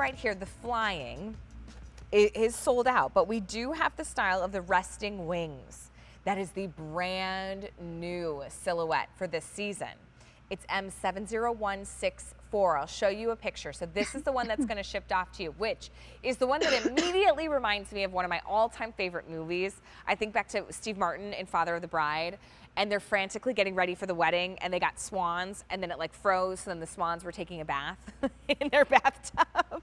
right here, the flying is sold out, but we do have the style of the resting wings. That is the brand new silhouette for this season. It's M70164. I'll show you a picture. So this is the one that's going to ship off to you, which is the one that immediately reminds me of one of my all-time favorite movies. I think back to Steve Martin in Father of the Bride, and they're frantically getting ready for the wedding, and they got swans, and then it like froze, so then the swans were taking a bath in their bathtub.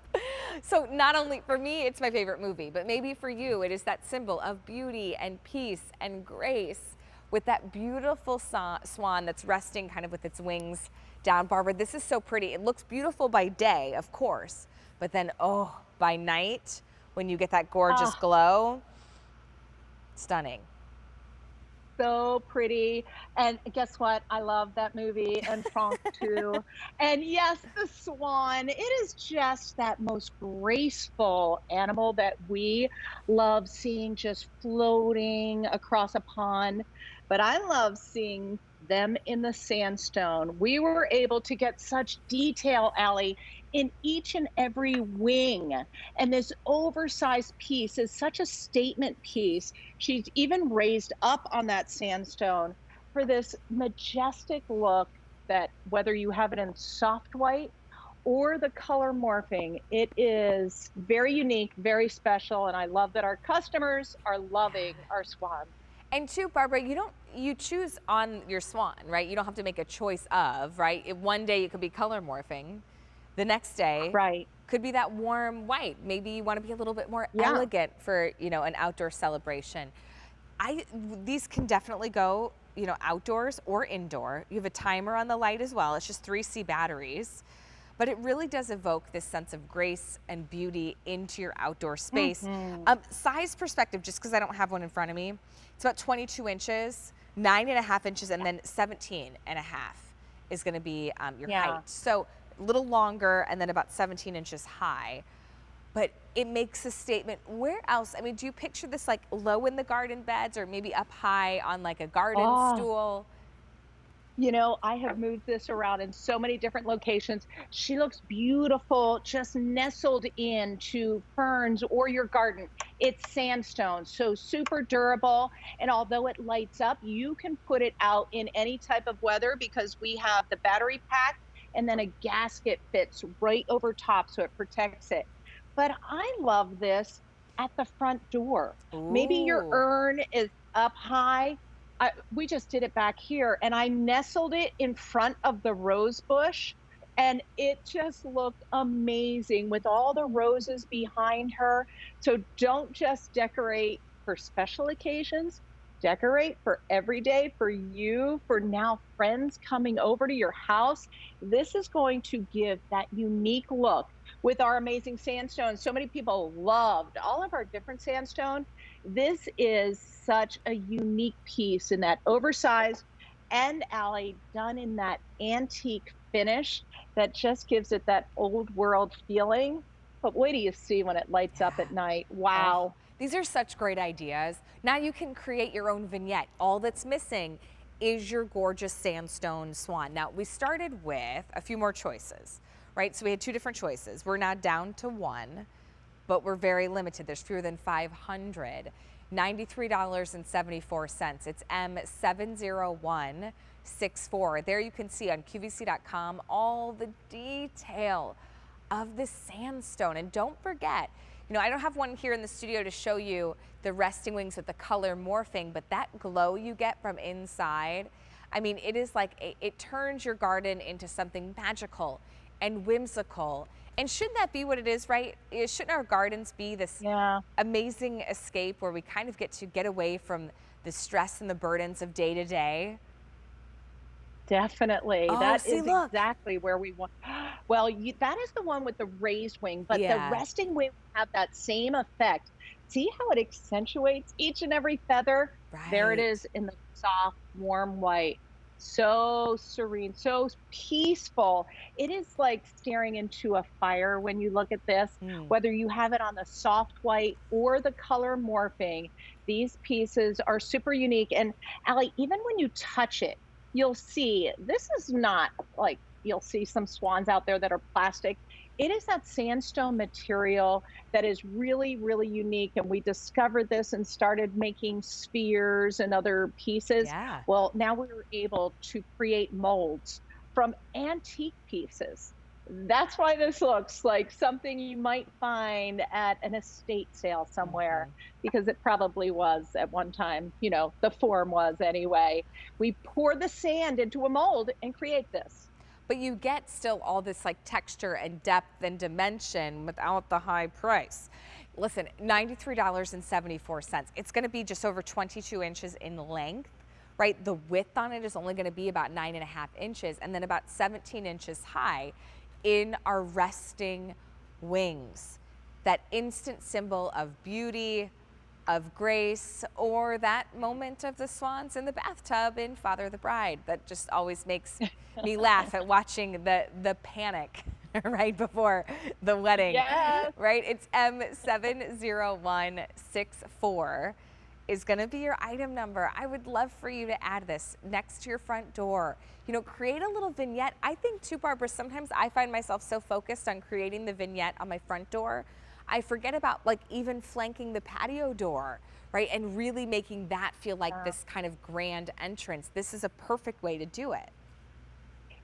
So not only for me, it's my favorite movie, but maybe for you, it is that symbol of beauty and peace and grace with that beautiful swan that's resting kind of with its wings down. Barbara, this is so pretty. It looks beautiful by day, of course, but then, oh, by night, when you get that gorgeous glow, stunning. So pretty. And guess what? I love that movie, and Franck too. And yes, the swan, it is just that most graceful animal that we love seeing just floating across a pond. But I love seeing them in the sandstone. We were able to get such detail, Allie, in each and every wing. And this oversized piece is such a statement piece. She's even raised up on that sandstone for this majestic look that whether you have it in soft white or the color morphing, it is very unique, very special. And I love that our customers are loving our swan. And too, Barbara, you choose on your swan, right? You don't have to make a choice of, right? One day it could be color morphing. The next day could be that warm white. Maybe you want to be a little bit more elegant for, an outdoor celebration. These can definitely go, outdoors or indoor. You have a timer on the light as well. It's just 3C batteries. But it really does evoke this sense of grace and beauty into your outdoor space. Size perspective, just because I don't have one in front of me, it's about 22 inches, 9.5 inches, and then 17.5 is going to be your height. So a little longer, and then about 17 inches high. But it makes a statement. Where else? I mean, do you picture this like low in the garden beds, or maybe up high on like a garden stool? I have moved this around in so many different locations. She looks beautiful, just nestled into ferns or your garden. It's sandstone, so super durable. And although it lights up, you can put it out in any type of weather because we have the battery pack and then a gasket fits right over top so it protects it. But I love this at the front door. Ooh. Maybe your urn is up high. We just did it back here, and I nestled it in front of the rose bush, and it just looked amazing with all the roses behind her. So don't just decorate for special occasions, decorate for every day, for you, for now friends coming over to your house. This is going to give that unique look with our amazing sandstone. So many people loved all of our different sandstone. This is such a unique piece in that oversized and Allie done in that antique finish that just gives it that old world feeling. But wait till you see when it lights up at night. Wow. These are such great ideas. Now you can create your own vignette. All that's missing is your gorgeous sandstone swan. Now we started with a few more choices, right? So we had 2 different choices. We're now down to 1. But we're very limited. There's fewer than 500. $93.74. It's M70164. There you can see on QVC.com all the detail of the sandstone. And don't forget, I don't have one here in the studio to show you the resting wings with the color morphing, but that glow you get from inside, I mean, it is like, it turns your garden into something magical and whimsical. And shouldn't that be what it is, right? Shouldn't our gardens be this amazing escape where we kind of get away from the stress and the burdens of day to day? Definitely. That is exactly where we want. Well, that is the one with the raised wing, but the resting wing have that same effect. See how it accentuates each and every feather? Right. There it is in the soft, warm white. So serene, so peaceful. It is like staring into a fire when you look at this, whether you have it on the soft white or the color morphing. These pieces are super unique. And Allie, even when you touch it, you'll see this is not like, you'll see some swans out there that are plastic. It is that sandstone material that is really, really unique. And we discovered this and started making spheres and other pieces. Yeah. Well, now we're able to create molds from antique pieces. That's why this looks like something you might find at an estate sale somewhere, Mhm. because it probably was at one time, the form was anyway. We pour the sand into a mold and create this. But you get still all this like texture and depth and dimension without the high price. Listen, $93.74. It's going to be just over 22 inches in length, right? The width on it is only going to be about 9.5 inches, and then about 17 inches high in our resting wings. That instant symbol of beauty, of grace, or that moment of the swans in the bathtub in Father the Bride that just always makes me laugh at watching the panic right before the wedding. Yes. Right? It's M70164 is going to be your item number. I would love for you to add this next to your front door. Create a little vignette. I think too, Barbara, sometimes I find myself so focused on creating the vignette on my front door, I forget about like even flanking the patio door, right? And really making that feel like this kind of grand entrance. This is a perfect way to do it.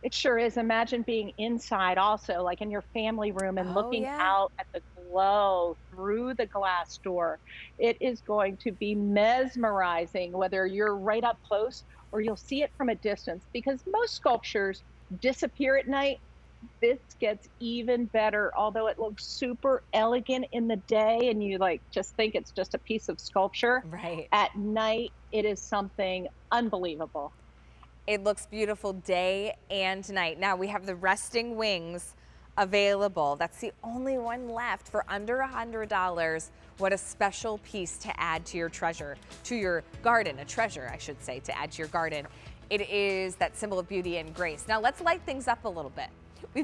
It sure is. Imagine being inside also, like in your family room and Oh, looking yeah. out at the glow through the glass door. It is going to be mesmerizing, whether you're right up close or you'll see it from a distance, because most sculptures disappear at night. This gets even better, although it looks super elegant in the day and you like just think it's just a piece of sculpture. Right. At night, it is something unbelievable. It looks beautiful day and night. Now we have the resting wings available. That's the only one left for under $100. What a special piece to add to your treasure, to your garden, a treasure, I should say, to add to your garden. It is that symbol of beauty and grace. Now let's light things up a little bit. We've